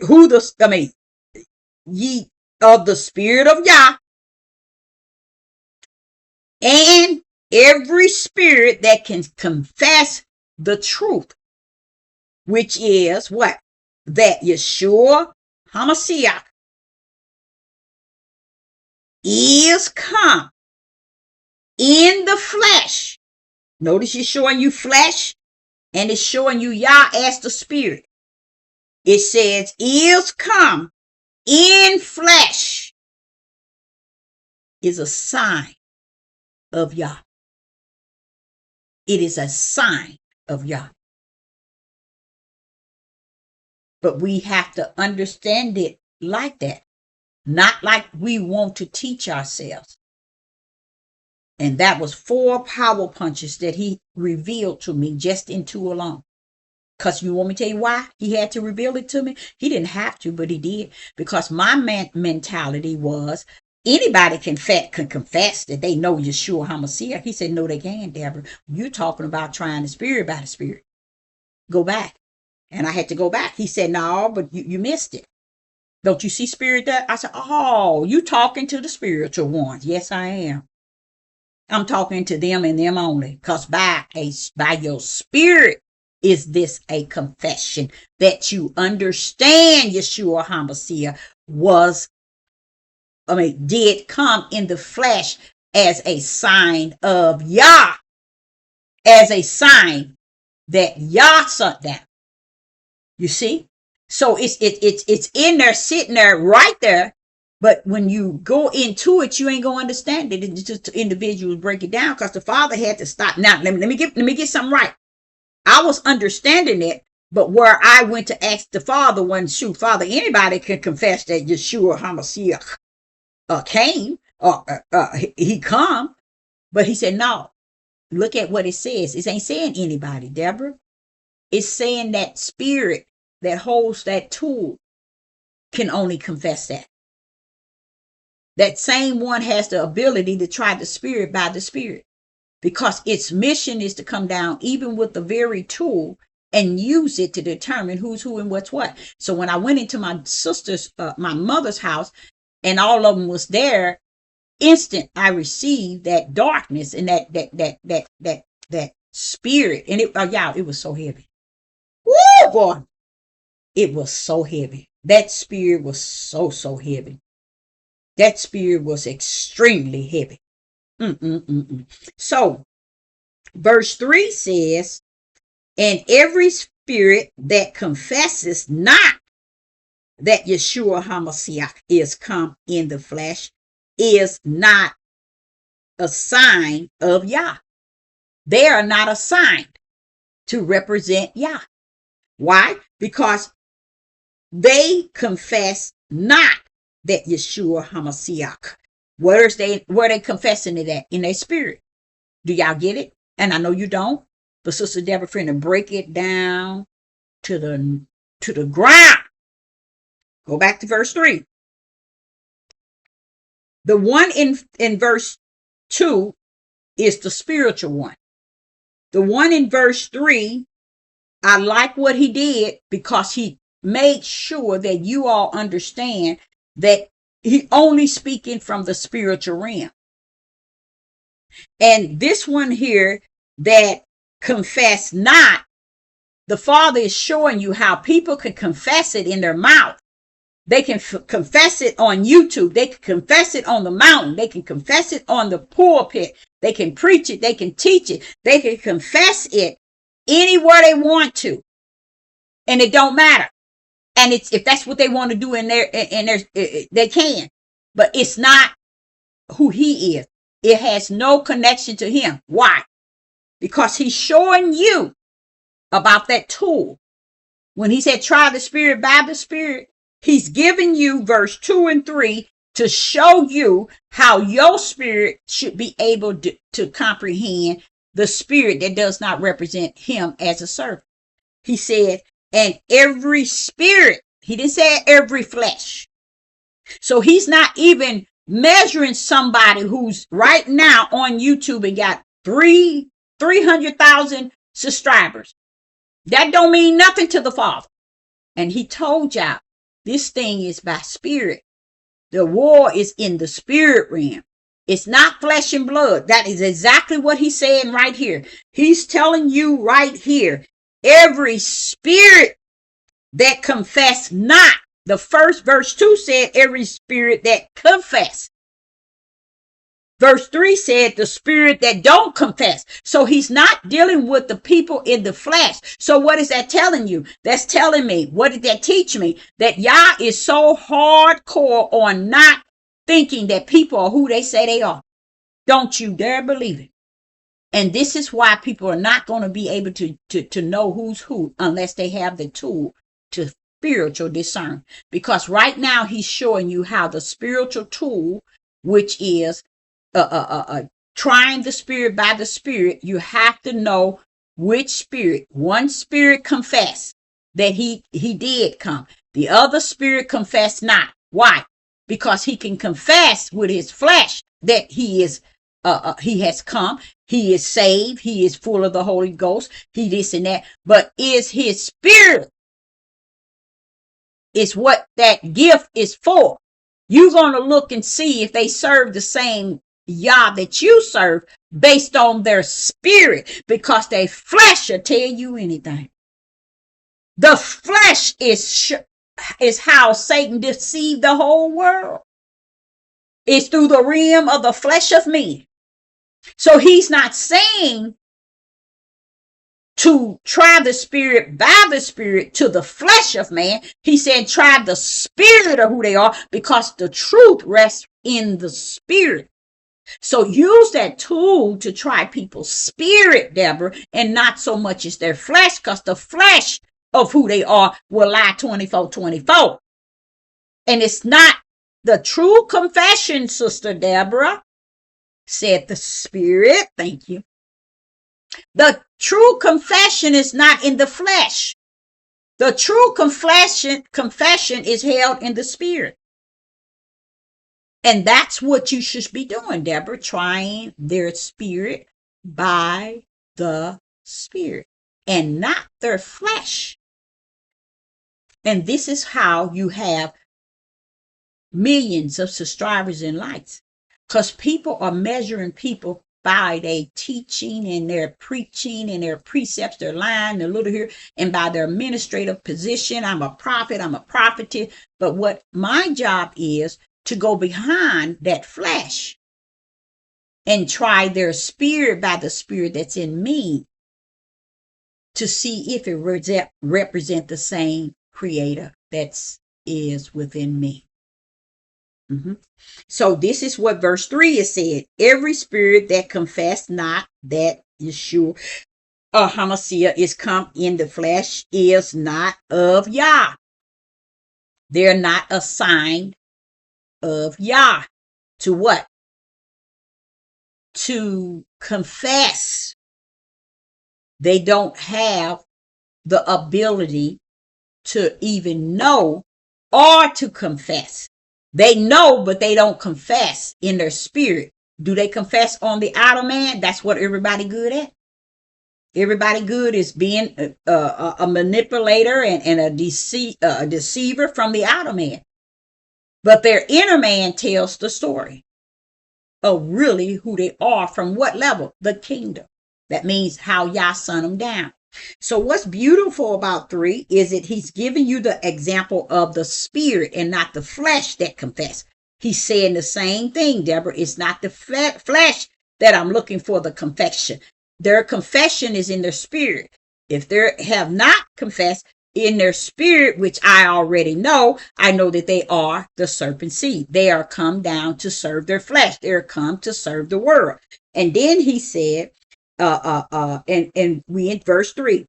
ye of the spirit of Yah, and every spirit that can confess the truth, which is what? That Yeshua HaMashiach is come in the flesh. Notice it's showing you flesh and it's showing you Yah as the spirit. It says is come in flesh is a sign of Yah. It is a sign of Yah. But we have to understand it like that, not like we want to teach ourselves. And that was 4 power punches that he revealed to me just in 2 alone. Because you want me to tell you why he had to reveal it to me? He didn't have to, but he did. Because my mentality was anybody can confess that they know Yeshua HaMashiach. He said, no, they can't, Deborah. You're talking about trying the spirit by the spirit. Go back. And I had to go back. He said, no, but you missed it. Don't you see spirit there? I said, oh, you talking to the spiritual ones. Yes, I am. I'm talking to them and them only. Because by your spirit is this a confession that you understand Yeshua HaMashiach did come in the flesh as a sign of Yah. as a sign that Yah sent down. You see? So it's in there, sitting there, right there. But when you go into it, you ain't gonna understand it. It's just individuals break it down because the Father had to stop. Now, let me get something right. I was understanding it, but where I went to ask the Father, when shoot, Father, anybody can confess that Yeshua HaMashiach came, or he come, but he said no. Look at what it says. It ain't saying anybody, Deborah. It's saying that spirit that holds that tool can only confess that. That same one has the ability to try the spirit by the spirit, because its mission is to come down even with the very tool and use it to determine who's who and what's what. So when I went into my sister's, my mother's house, and all of them was there, instant I received that darkness and that spirit, and it was so heavy. Woo, boy, it was so heavy. That spirit was so heavy. That spirit was extremely heavy. So, verse 3 says, and every spirit that confesses not that Yeshua HaMashiach is come in the flesh is not a sign of Yah. They are not assigned to represent Yah. Why? Because they confess not that Yeshua HaMashiach. Where they confessing it at? In their spirit. Do y'all get it? And I know you don't, but Sister Deborah finna break it down to the ground. Go back to verse 3. The one in verse 2 is the spiritual one. The one in verse 3, I like what he did because he made sure that you all understand that he only speaking from the spiritual realm. And this one here that confess not, the Father is showing you how people can confess it in their mouth. They can confess it on YouTube. They can confess it on the mountain. They can confess it on the pulpit. They can preach it. They can teach it. They can confess it anywhere they want to. And it don't matter. And it's, if that's what they want to do they can. But it's not who he is. It has no connection to him. Why? Because he's showing you about that tool. When he said, try the spirit by the spirit, he's giving you verse 2 and 3 to show you how your spirit should be able to comprehend the spirit that does not represent him as a servant. He said, and every spirit, he didn't say every flesh. So he's not even measuring somebody who's right now on YouTube and got 300,000 subscribers. That don't mean nothing to the Father. And he told y'all, this thing is by spirit. The war is in the spirit realm. It's not flesh and blood. That is exactly what he's saying right here. He's telling you right here, every spirit that confess not. The first verse 2 said every spirit that confess. Verse 3 said the spirit that don't confess. So he's not dealing with the people in the flesh. So what is that telling you? That's telling me, what did that teach me? That Yah is so hardcore on not thinking that people are who they say they are. Don't you dare believe it. And this is why people are not going to be able to know who's who unless they have the tool to spiritual discern. Because right now he's showing you how the spiritual tool, which is trying the spirit by the spirit, you have to know which spirit. One spirit confess that he did come. The other spirit confess not. Why? Because he can confess with his flesh that he has come, he is saved, he is full of the Holy Ghost, he this and that. But is his spirit is what that gift is for. You're going to look and see if they serve the same Yah that you serve based on their spirit, because their flesh will tell you anything. The flesh is how Satan deceived the whole world. It's through the realm of the flesh of men. So he's not saying to try the spirit by the spirit to the flesh of man. He said, try the spirit of who they are, because the truth rests in the spirit. So use that tool to try people's spirit, Deborah, and not so much as their flesh, because the flesh of who they are will lie 24/24. And it's not the true confession, Sister Deborah, said the spirit. Thank you. The true confession is not in the flesh. The true confession is held in the spirit. And that's what you should be doing, Deborah, trying their spirit by the spirit and not their flesh. And this is how you have millions of subscribers and likes, because people are measuring people by their teaching and their preaching and their precepts, their line, their little here, and by their administrative position. I'm a prophet, I'm a prophetess. But what my job is to go behind that flesh and try their spirit by the spirit that's in me to see if it represent the same creator that is within me. So this is what verse 3 is said. Every spirit that confess not that Yeshua or Hamashiach is come in the flesh is not of Yah. They're not a sign of Yah. To what? To confess. They don't have the ability to even know or to confess. They know, but they don't confess in their spirit. Do they confess on the outer man? That's what everybody good at. Everybody good is being a manipulator and a deceiver from the outer man. But their inner man tells the story of really who they are from what level? The kingdom. That means how Yah sent them down. So what's beautiful about 3 is that he's giving you the example of the spirit and not the flesh that confess. He's saying the same thing, Deborah. It's not the flesh that I'm looking for the confession. Their confession is in their spirit. If they have not confessed in their spirit, which I already know, I know that they are the serpent seed. They are come down to serve their flesh. They're come to serve the world. And then he said, and we in verse 3,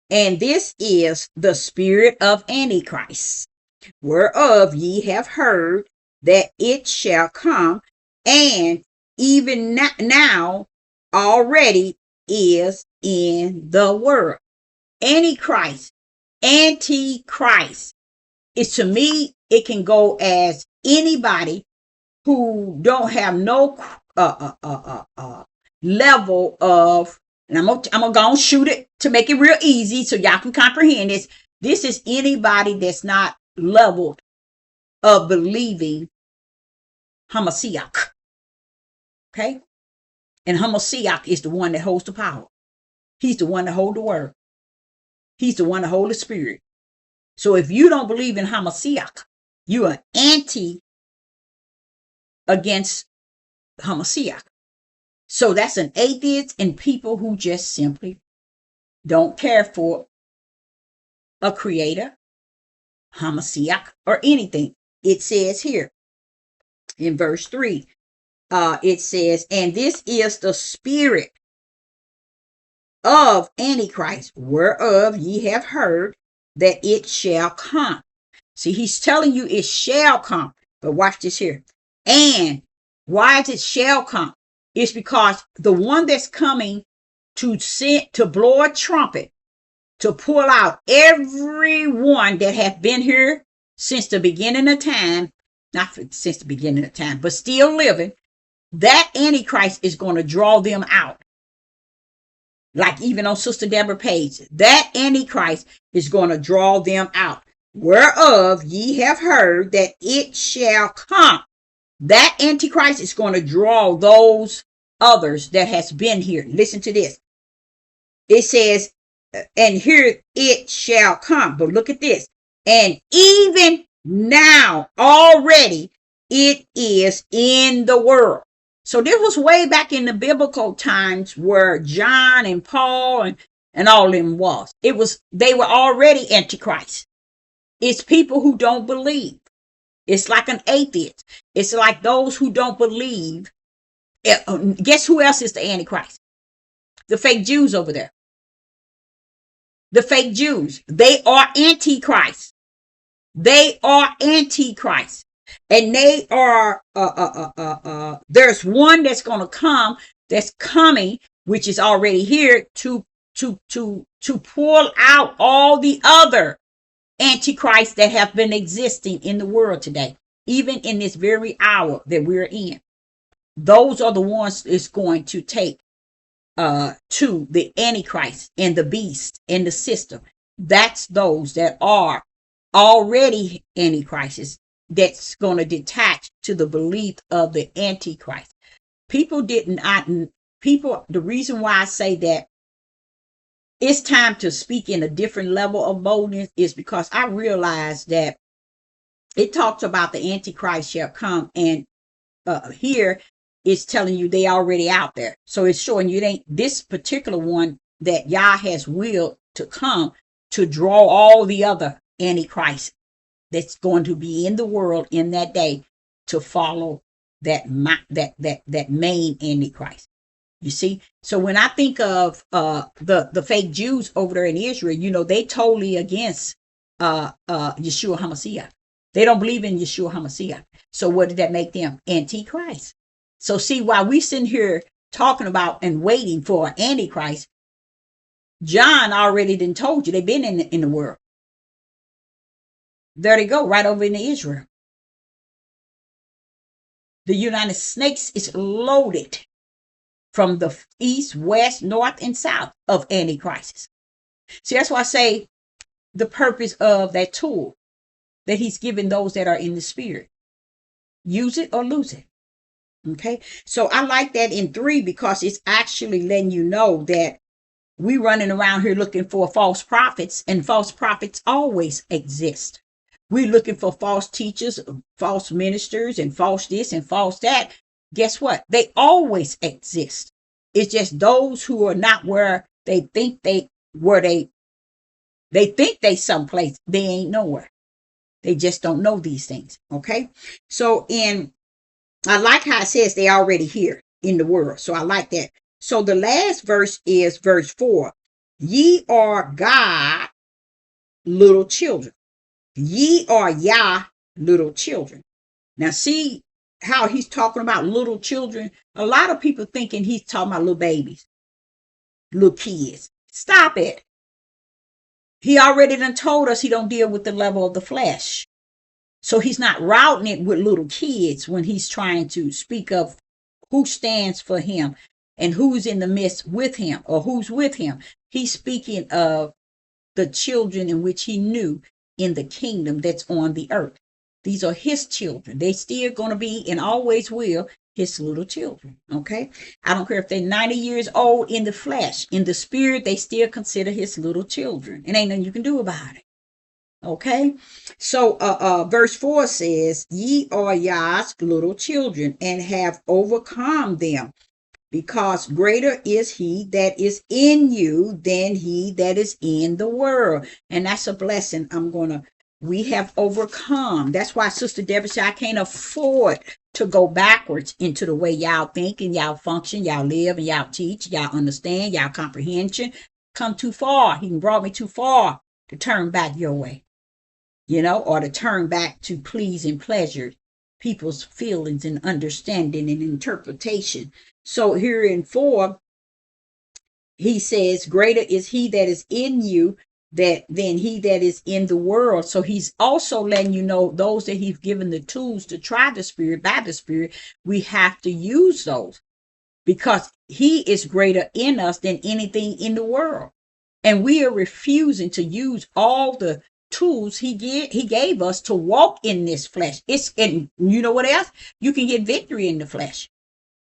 and this is the spirit of Antichrist, whereof ye have heard that it shall come, and even now already is in the world. Antichrist is, to me, it can go as anybody who don't have no level of, and I'm gonna go and shoot it to make it real easy so y'all can comprehend this. This is anybody that's not leveled of believing Hamashiach. Okay? And Hamashiach is the one that holds the power. He's the one that holds the word. He's the one that holds the spirit. So if you don't believe in Hamashiach, you are anti against Hamashiach. So that's an atheist and people who just simply don't care for a creator, Hamashiach, or anything. It says here in verse 3, it says, and this is the spirit of Antichrist, whereof ye have heard that it shall come. See, he's telling you it shall come. But watch this here. And why is it shall come? It's because the one that's coming to blow a trumpet, to pull out everyone that have been here since the beginning of time, not since the beginning of time, but still living, that Antichrist is going to draw them out. Like even on Sister Deborah page, that Antichrist is going to draw them out. Whereof ye have heard that it shall come. That Antichrist is going to draw those others that has been here. Listen to this. It says, and here it shall come. But look at this. And even now already it is in the world. So this was way back in the biblical times where John and Paul and all of them was. They were already antichrist. It's people who don't believe. It's like an atheist. It's like those who don't believe. Guess who else is the antichrist? The fake Jews over there. The fake Jews. They are antichrist. They are antichrist. And they are there's one that's going to come, that's coming, which is already here to pull out all the other antichrists that have been existing in the world today, even in this very hour that we're in. Those are the ones that's going to take to the antichrist and the beast and the system. That's those that are already antichrists, that's going to detach to the belief of the antichrist. The reason why I say that it's time to speak in a different level of boldness is because I realize that it talks about the antichrist shall come, and here it's telling you they already out there. So it's showing you it ain't this particular one that Yah has willed to come to draw all the other antichrists that's going to be in the world in that day to follow that main antichrist. You see, so when I think of the fake Jews over there in Israel, they totally against Yeshua HaMashiach. They don't believe in Yeshua HaMashiach. So what did that make them? Antichrist. So see, while we sitting here talking about and waiting for Antichrist, John already done told you they've been in the world. There they go, right over into Israel. The United States is loaded from the east, west, north, and south of Antichrist. See, that's why I say the purpose of that tool that he's given those that are in the spirit. Use it or lose it. Okay, so I like that in 3 because it's actually letting you know that we running around here looking for false prophets, and false prophets always exist. We're looking for false teachers, false ministers, and false this and false that. Guess what? They always exist. It's just those who are not where they think they think they someplace. They ain't nowhere. They just don't know these things. Okay. So I like how it says they already here in the world. So I like that. So the last verse is verse 4. Ye are God, little children. Ye are Yah, little children. Now see how he's talking about little children. A lot of people thinking he's talking about little babies, little kids. Stop it. He already done told us he don't deal with the level of the flesh. So he's not routing it with little kids when he's trying to speak of who stands for him and who's in the midst with him or who's with him. He's speaking of the children in which he knew in the kingdom that's on the earth. These are his children. They still going to be and always will his little children. Okay. I don't care if they're 90 years old in the flesh, in the spirit, they still consider his little children. And ain't nothing you can do about it. Okay. So verse 4 says, ye are Yah's little children and have overcome them, because greater is he that is in you than he that is in the world. And that's a blessing. We have overcome. That's why Sister Deborah said, I can't afford to go backwards into the way y'all think and y'all function, y'all live and y'all teach, y'all understand, y'all comprehension. Come too far. He brought me too far to turn back your way, or to turn back to please and pleasure people's feelings and understanding and interpretation. So here in 4, he says, greater is he that is in you than he that is in the world. So he's also letting you know those that he's given the tools to try the spirit by the spirit, we have to use those because he is greater in us than anything in the world. And we are refusing to use all the tools he gave us to walk in this flesh. And you know what else? You can get victory in the flesh.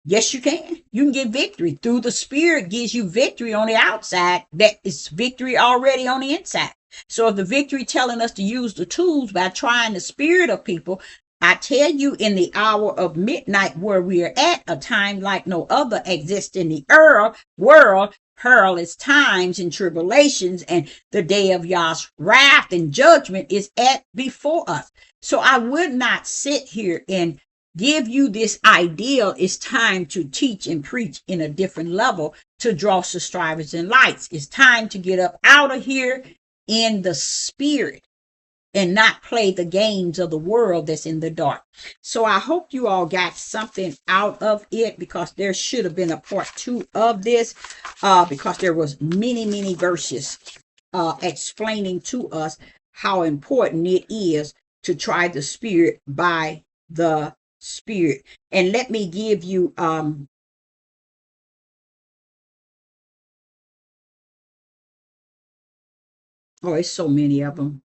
Yes, you can. You can get victory through the spirit. Gives you victory on the outside. That is victory already on the inside. So if the victory telling us to use the tools by trying the spirit of people, I tell you, in the hour of midnight where we are at, a time like no other exists in the world, perilous times and tribulations, and the day of Yah's wrath and judgment is at before us. So I would not sit here and give you this ideal. It's time to teach and preach in a different level to draw subscribers and lights. It's time to get up out of here in the spirit and not play the games of the world that's in the dark. So I hope you all got something out of it, because there should have been a part 2 of this, because there was many verses explaining to us how important it is to try the spirit by the spirit. And let me give you oh, it's so many of them.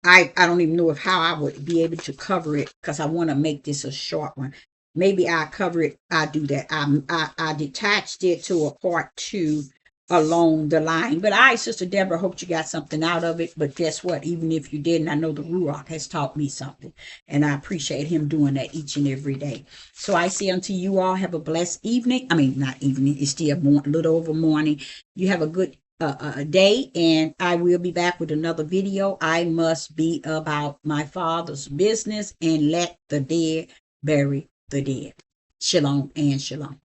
I don't even know if how I would be able to cover it, because I want to make this a short one. Maybe I cover it. I do that. I detached it to a part 2 along the line. But Sister Deborah, hope you got something out of it. But guess what? Even if you didn't, I know the Ruach has taught me something, and I appreciate him doing that each and every day. So I say unto you all, have a blessed evening. I mean, not evening. It's still a little over morning. You have a good day, and I will be back with another video. I must be about my Father's business and let the dead bury the dead. Shalom and shalom.